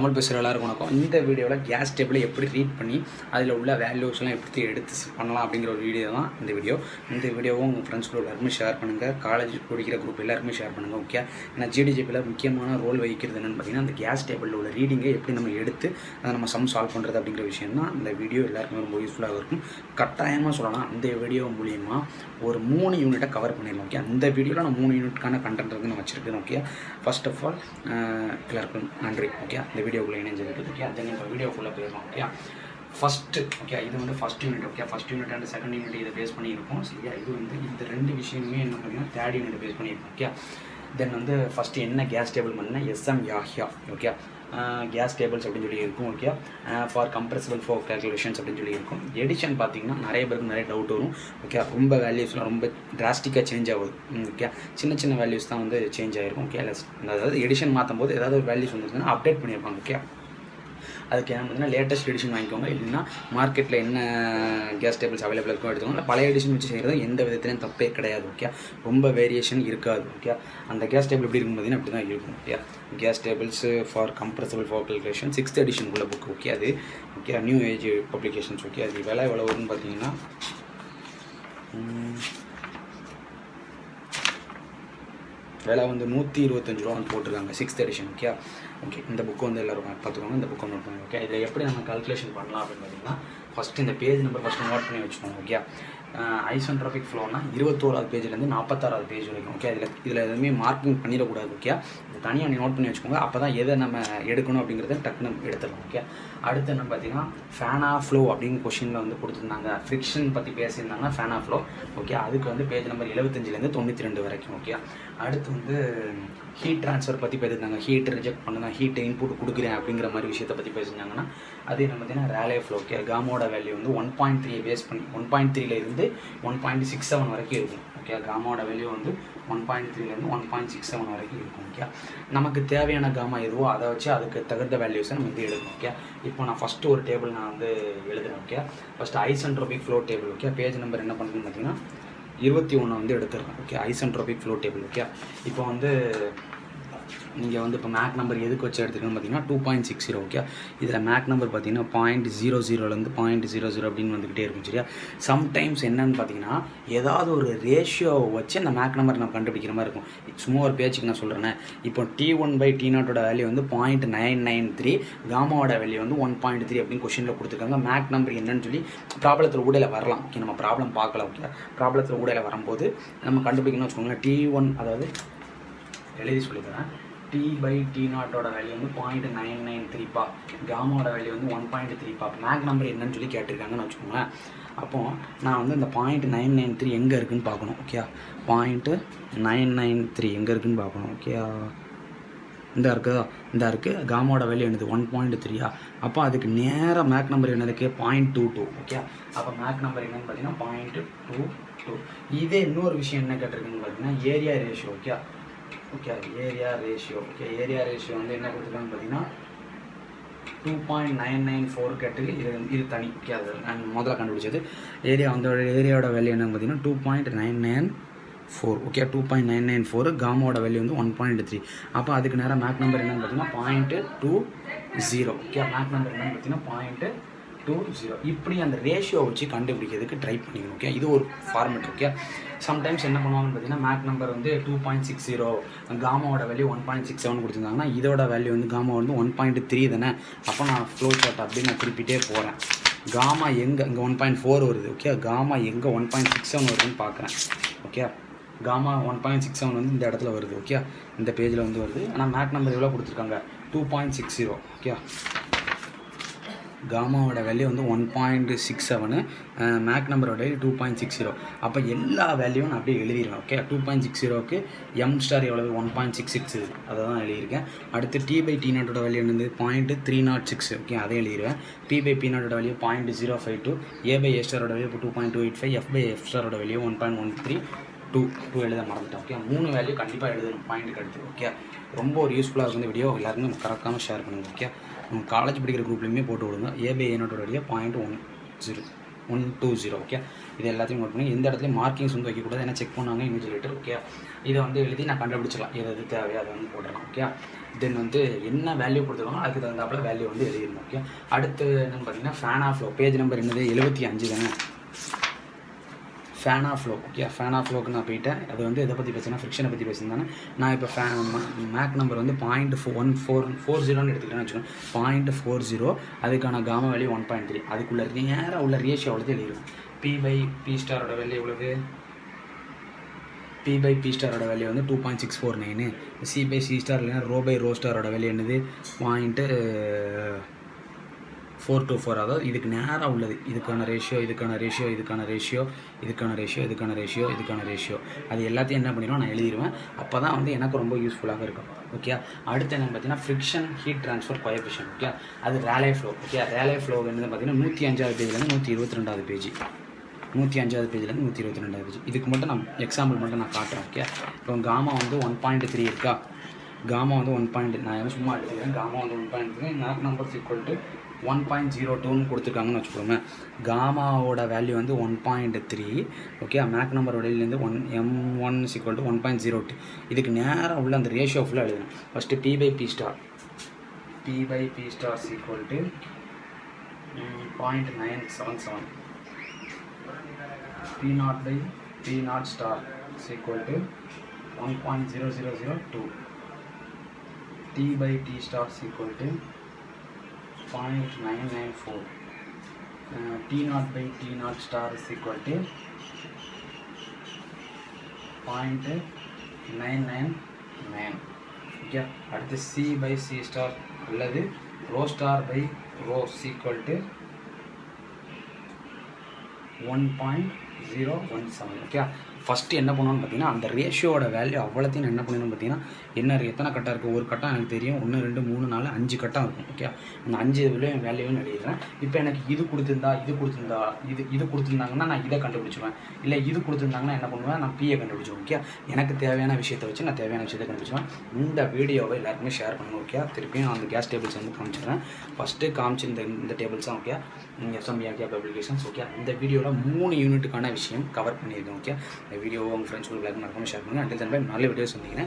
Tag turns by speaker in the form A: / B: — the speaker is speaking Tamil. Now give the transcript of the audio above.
A: தமிழ் பேசுகிற எல்லாருக்கும் வணக்கம். இந்த வீடியோவில் கேஸ் டேபிளை எப்படி ரீட் பண்ணி அதில் உள்ள வேல்யூஸ்லாம் எப்படி எடுத்து பண்ணலாம் அப்படிங்கிற ஒரு வீடியோ தான் இந்த வீடியோ. இந்த வீடியோவும் உங்கள் ஃப்ரெண்ட்ஸ் குரூப் எல்லாருமே ஷேர் பண்ணுங்கள். காலேஜ் படிக்கிற குரூப் எல்லாருமே ஷேர் பண்ணுங்கள். ஓகே, ஏன்னா GDJPயில் முக்கியமான ரோல் வகிக்கிறது என்னென்னு பார்த்தீங்கன்னா அந்த கேஸ் டேபிளில் உள்ள ரீடிங்கை எப்படி நம்ம எடுத்து அதை நம்ம சம் சால்வ் பண்ணுறது அப்படிங்கிற விஷயம் தான் இந்த வீடியோ எல்லாருக்குமே ரொம்ப யூஸ்ஃபுல்லாக இருக்கும். கட்டாயமாக சொல்லலாம், இந்த வீடியோ மூலிமா ஒரு 3 யூனிட்டை கவர் பண்ணிடலாம். ஓகே, அந்த வீடியோவில் நான் 3 யூனிட்கான கண்டென்ட் வந்து நான் வச்சுருக்கேன். ஓகே, ஃபர்ஸ்ட் ஆஃப் ஆல் எல்லாருக்கும் நன்றி. ஓகே, இந்த வீடியோக்குள்ளே இணைஞ்சிருக்கு. ஓகே, தென் இப்போ வீடியோக்குள்ளே போயிடலாம். ஓகே, ஃபஸ்ட்டு ஓகே, இது வந்து first unit. Okay, first unit and second unit இதை பேஸ் பண்ணியிருக்கோம். சரியா, இது வந்து இந்த 2 விஷயமே என்ன பார்த்தீங்கன்னா தேர்ட் யூனிட் பேஸ் பண்ணியிருக்கோம். ஓகே, தென் வந்து ஃபஸ்ட்டு என்ன கேஸ் டேபிள் பண்ணால் SM Yahya. Okay, gas tables அப்படின்னு சொல்லி இருக்கும். Okay, for compressible four calculations அப்படின்னு சொல்லி இருக்கும். எடிஷன் பார்த்தீங்கன்னா நிறைய பேருக்கு நிறைய டவுட் வரும். ஓகே, ரொம்ப வேல்யூஸ்லாம் ரொம்ப டிராஸ்டிக்காக சேஞ்ச் ஆகுது. ஓகே, சின்ன சின்ன வேல்யூஸ் தான் வந்து சேஞ்ச் ஆகிருக்கும். ஓகே, அதாவது எடிஷன் மாற்றும் போது ஏதாவது ஒரு வேல்யூஸ் வந்துருக்குன்னா அப்டேட் பண்ணியிருப்பாங்க. ஓகே, அதுக்கு என்ன பார்த்தீங்கன்னா லேட்டஸ்ட் எடிஷன் வாங்கிக்கோங்க. இல்லைன்னா மார்க்கெட்டில் என்ன கேஸ் டேபிள்ஸ் அவைலபிள் இருக்கும் எடுத்துக்கோங்க. இல்லை பழைய எடிஷன் வச்சு செய்கிறது எந்த விதத்துலையும் தப்பே கிடையாது. ஓகே, ரொம்ப வேரியேஷன் இருக்காது. ஓகே, அந்த கேஸ் டேபிள் எப்படி இருக்கும் பார்த்தீங்கன்னா அப்படி தான் இருக்கும். Okay, gas tables for compressible for calculation 6th எடிஷனுக்குள்ள புக். ஓகே, அது okay new age publications. Okay, அது விலை எவ்வளோ வரும்னு பார்த்தீங்கன்னா விலை வந்து 125 ரூபா வந்து போட்டிருக்காங்க 6th எடிஷன். ஓகே, ஓகே, இந்த புக்கு வந்து எல்லோரும் பார்த்துக்கோங்க. இந்த புக்கை நோட் பண்ணுங்க. ஓகே, இதில் எப்படி நம்ம கால்குலேஷன் பண்ணலாம் அப்படின்னு பார்த்தீங்கன்னா ஃபஸ்ட்டு இந்த பேஜ் நம்பர் ஃபஸ்ட்டு நோட் பண்ணி வச்சுக்கோங்க. ஓகே, ஐசென்ட்ரோபிக் ஃப்ளோனா 21வது பேஜ்லேருந்து 46வது பேஜ் வரைக்கும். ஓகே, இதில் எதுவுமே மார்க்கிங் பண்ணிடக்கூடாது. ஓகே, இது தனியாக நீ நோட் பண்ணி வச்சுக்கோங்க. அப்போ தான் எதை நம்ம எடுக்கணும் அப்படிங்கிறத டக்குன்னு எடுத்துடலாம். ஓகே, அடுத்து என்ன பார்த்தீங்கன்னா ஃபேன் ஆஃப் ஃப்ளோ அப்படின்னு கொஷினில் வந்து கொடுத்துருந்தாங்க. ஃப்ரிக்ஷன் பற்றி பேசியிருந்தாங்கன்னா ஃபேன் ஆஃப் ஃப்ளோ. ஓகே, அதுக்கு வந்து பேஜ் நம்பர் 75லேருந்து 92 வரைக்கும். ஓகே, அடுத்து வந்து ஹீட் ட்ரான்ஸ்ஃபர் பற்றி பேசியிருந்தாங்க. ஹீட் ரிஜெக்ட் பண்ணுங்க, ஹீட் இன்புட் கொடுக்குறேன் அப்படிங்கிற மாதிரி விஷயத்தை பற்றி பேசியிருந்தாங்கன்னா அது என்ன பார்த்தீங்கன்னா ரேலே ஃப்ளோ. ஓகே, காமோட வேல்யூ வந்து 1.3 பேஸ் பண்ணி 1.3ல இருந்து 1.67 வரைக்கும் இருக்கும். ஓகே, காமாவோட வேல்யூ வந்து 1.3லேருந்து 1.67 வரைக்கும் இருக்கும். ஓகே, நமக்கு தேவையான காமா எதுவோ அதை வச்சு அதுக்கு தகுந்த வேல்யூஸை நம்ம வந்து எழுதணும். ஓகே, இப்போ நான் ஃபஸ்ட்டு ஒரு டேபிள் நான் வந்து எழுதுறேன். Okay, first isentropic flow table. Okay, page number என்ன பண்ணுறதுன்னு பார்த்தீங்கன்னா 21 வந்து எடுத்துருக்கேன். Okay, isentropic flow table. Okay, இப்போ வந்து நீங்கள் வந்து இப்போ மேக் நம்பர் எதுக்கு வச்சு எடுத்துக்கணும்னு பார்த்தீங்கன்னா 2.60. ஓகே, இதில் மேக் நம்பர் பார்த்தீங்கன்னா 0.00லேருந்து 0.00 அப்படின்னு வந்துக்கிட்டே இருக்கும். சரியா, சம்டைம்ஸ் என்னன்னு பார்த்தீங்கன்னா ஏதாவது ஒரு ரேஷியோவை வச்சு அந்த மேக் நம்பர் நம்ம கண்டுபிடிக்கிற மாதிரி இருக்கும். சும்மா ஒரு பேச்சுக்கு நான் சொல்கிறேன்னே, இப்போ T1/T0 வேல்யூ வந்து 0.993, காமாவோட வேல்யூ வந்து 1.3 அப்படின்னு கொஷினில் கொடுத்துருக்காங்க. மேக் நம்பர் என்னன்னு சொல்லி ப்ராப்ளத்தில் ஊடையில் வரலாம். ஓகே, நம்ம ப்ராப்ளம் பார்க்கலாம். ஓகே, ப்ராப்ளத்தில் ஊடையில் வரும்போது நம்ம கண்டுபிடிக்கணும்னு வச்சுக்கோங்களேன். T1 அதாவது எழுதி சொல்லித்தரேன். T/T0 வேல்யூ வந்து 0.993பா, காமாவோட வேல்யூ வந்து 1.3பா. மேக் நம்பர் என்னன்னு சொல்லி கேட்டிருக்காங்கன்னு வச்சுக்கோங்களேன். அப்போது நான் வந்து இந்த 0.993 எங்கே இருக்குதுன்னு பார்க்கணும். ஓகே, 0.993 எங்கே இருக்குதுன்னு பார்க்கணும். ஓகே, இந்த இருக்குதா, இந்த இருக்குது. காமாவோட வேல்யூ என்னது 1.3. அப்போ அதுக்கு நேராக மேக் நம்பர் என்ன இருக்குது 0.22. ஓகே, அப்போ மேக் நம்பர் என்னன்னு பார்த்தீங்கன்னா 0.22. இதே இன்னொரு விஷயம் என்ன கேட்டிருக்குன்னு பார்த்தீங்கன்னா area ratio. Okay, okay, area ratio. Okay, area ratio வந்து என்ன கொடுத்துருக்காங்கன்னு பார்த்தீங்கன்னா 2.994 கேட்டு இது தனி. ஓகே, அது நான் முதல்ல கண்டுபிடிச்சது. ஏரியாவோட வேல்யூ என்னன்னு பார்த்தீங்கன்னா 2.994. ஓகே, 2.994. காமாவோட வேல்யூ வந்து 1.3. அப்போ அதுக்கு நேரம் மேக் நம்பர் என்னன்னு பார்த்தீங்கன்னா 0.20. ஓகே, மேக் நம்பர் என்னன்னு பார்த்தீங்கன்னா 0.20. இப்படி அந்த ரேஷியோ வச்சு கண்டுபிடிக்கிறதுக்கு ட்ரை பண்ணிக்கணும். ஓகே, இது ஒரு ஃபார்மெட். ஓகே, சம்டைம்ஸ் என்ன பண்ணுவாங்கன்னு பார்த்தீங்கன்னா மேக் நம்பர் வந்து 2.60, காமாவோட வேல்யூ 1.67 கொடுத்துருந்தாங்கன்னா இதோட வேல்யூ வந்து காமா வந்து 1.3 தானே. அப்போ நான் ஃப்ளோ சார்ட் அப்படி நான் திருப்பிட்டே போகிறேன். காமா எங்கே இங்கே 1.4 வருது. ஓகே, காமா எங்கே 1.67 வருதுன்னு பார்க்குறேன். ஓகே, காமா 1.67 வந்து இந்த இடத்துல வருது. ஓகே, இந்த பேஜில் வந்து வருது. ஆனால் மேக் நம்பர் எவ்வளோ கொடுத்துருக்காங்க 2.60. ஓகே, காமாவோட வேல்யூ வந்து 1.67, மேக் நம்பரோட வேல்யூ 2.60. அப்போ எல்லா வேல்யூவும் நான் அப்படியே எழுதிடுவேன். ஓகே, 2.60க்கு M ஸ்டார் எவ்வளவு 1.66, அதை தான் எழுதியிருக்கேன். அடுத்து T/T0 வேல்யூ என்னது 0.306. ஓகே, அதை எழுதிடுவேன். P/P0 வேல்யூ 0.052, A/A ஸ்டாரோட வேல்யூ 2.285, F/F ஸ்டாரோட வேல்யூ 1.13. எழுத மறந்துட்டேன். ஓகே, 3 வேல்யூ கண்டிப்பாக எழுதணும் பாயிண்ட்டுக்கு அடுத்து. ஓகே, ரொம்ப ஒரு யூஸ்ஃபுல்லாக இருக்கும் இந்த வீடியோ. எல்லாருமே கரெக்டாக ஷேர் பண்ணுங்கள். ஓகே, காலேஜ் படிக்கிற குரூப்லேயுமே போட்டு விடுங்க. A/A0 value 0.120. ஓகே, இது எல்லாத்தையும் நோட் பண்ணி எந்த இடத்துலையும் மார்க்கிங்ஸ் வந்து வைக்கக்கூடாது. ஏன்னா செக் பண்ணாங்க இன்விஜிலேட்டர். ஓகே, இதை வந்து எழுதி நான் கண்டுபிடிச்சிடலாம் எது தேவையோ அதை வந்து போட்டுடலாம். ஓகே, தென் வந்து என்ன வேல்யூ கொடுத்துருக்காங்களோ அதுக்கு தகுந்தாப்பில் வேல்யூ வந்து எழுதிடணும். ஓகே, அடுத்து என்னென்னு பார்த்தீங்கன்னா Fanno flow. Page number என்னது 75 தானே. Fanno flow. Okay, Fanno ஃப்ளோக்கு நான் போயிட்டேன். அது வந்து எதை பற்றி பேசுனா ஃப்ரிக்ஷனை பற்றி பேசியிருந்தானே. நான் இப்போ மேக் நம்பர் வந்து 0.1440 எடுத்துக்கிட்டேன்னு வச்சுக்கோங்க. 0.40 அதுக்கான காமா வேல்யூ 1.3. அதுக்குள்ள நேராக உள்ள ரேஷியோ எவ்வளோ எழுதிடும். P/P ஸ்டாரோட வேல்யூ எவ்வளவு? P/P ஸ்டாரோட வேல்யூ வந்து 2.649. C/C ஸ்டார் இல்லைன்னா ரோ ஸ்டாரோட வேல்யூ என்னது 0.424. அதாவது இதுக்கு நேராக உள்ளது. இதுக்கான ரேஷியோ, இதுக்கான ரேஷியோ, இதுக்கான ரேஷியோ, இதுக்கான ரேஷியோ, இதுக்கான ரேஷியோ, இதுக்கான ரேஷியோ, அது எல்லாத்தையும் என்ன பண்ணிடுவோம் நான் எழுதிடுவேன். அப்போ தான் வந்து எனக்கு ரொம்ப யூஸ்ஃபுல்லாக இருக்கும். ஓகே, அடுத்து என்னென்னு பார்த்தீங்கன்னா friction heat transfer coefficient. Okay, அது Rayleigh flow. Okay, Rayleigh flow என்னது பார்த்தீங்கன்னா 105வது பேஜ்லேருந்து 122வது பேஜ். 105வது பேஜ்லேருந்து 122வது பேஜ். இதுக்கு மட்டும் நான் எக்ஸாம்பிள் மட்டும் நான் காட்டுறேன். ஓகே, இப்போ காமா வந்து 1.3 இருக்கா. காமா வந்து 1. நான் சும்மா எடுத்துக்கிறேன். காமா வந்து 1.3 மேக் நம்பர்ஸ் ஈக்குவல் டு 1.02ன்னு கொடுத்துருக்காங்கன்னு வச்சுக்கோங்க. காமாவோட வேல்யூ வந்து 1.3. ஓகே, மேக் நம்பர் வெளியிலேருந்து M1 ஈக்குவல் டு 1.02. இதுக்கு நேராக உள்ள அந்த ரேஷியோ ஃபுல்லாக எழுதணும். First P/P star. P/P star equal to 0.977. P0/P0 star is equal to 1.0002. T/T star is equal to 0.994. T0/T0 star is equal to 0.999. Okay, அடுத்து C/C star அல்லது rho star by rho is equal to 1.017. Okay, first என்ன பண்ணணும்னு பார்த்தீங்கன்னா அந்த ரேஷியோட வேல்யூ அவ்வளோத்தையும் என்ன பண்ணணும்னு பார்த்தீங்கன்னா எத்தனை கட்டம் இருக்குது. ஒரு கட்டம் எனக்கு தெரியும். 1 2 3 4 5 கட்டம் இருக்கும். ஓகே, அந்த 5 வேல்யூவும் எழுதிடுறேன். இப்போ எனக்கு இது கொடுத்துருந்தாங்கன்னா நான் இதை கண்டுபிடிச்சிடுவேன். இல்லை இது கொடுத்துருந்தாங்கன்னா என்ன பண்ணுவேன், நான் பியை கண்டுபிடிச்சிடுவேன். ஓகே, எனக்கு தேவையான விஷயத்தை வச்சு நான் தேவையான விஷயத்தை கண்டுபிடிச்சிடுவேன். இந்த வீடியோவை எல்லாருக்குமே ஷேர் பண்ணணும். ஓகே, திருப்பியும் நான் அந்த கேஸ் டேபிள்ஸ் வந்து காமிச்சிடுறேன். ஃபஸ்ட்டு காமிச்சு இந்த டேபிள்ஸ் தான். Okay, FMB publications. ஓகே, இந்த வீடியோவில் 3 யூனிட்டுக்கான விஷயம் கவர் பண்ணியிருக்கேன். ஓகே, இந்த வீடியோ உங்கள் ஃப்ரெண்ட்ஸ் உங்களுக்கு மறக்காமல் ஷேர் பண்ணுங்கள். அண்டில் தென் பை நல்ல வீடியோஸ் வந்தீங்கன்னா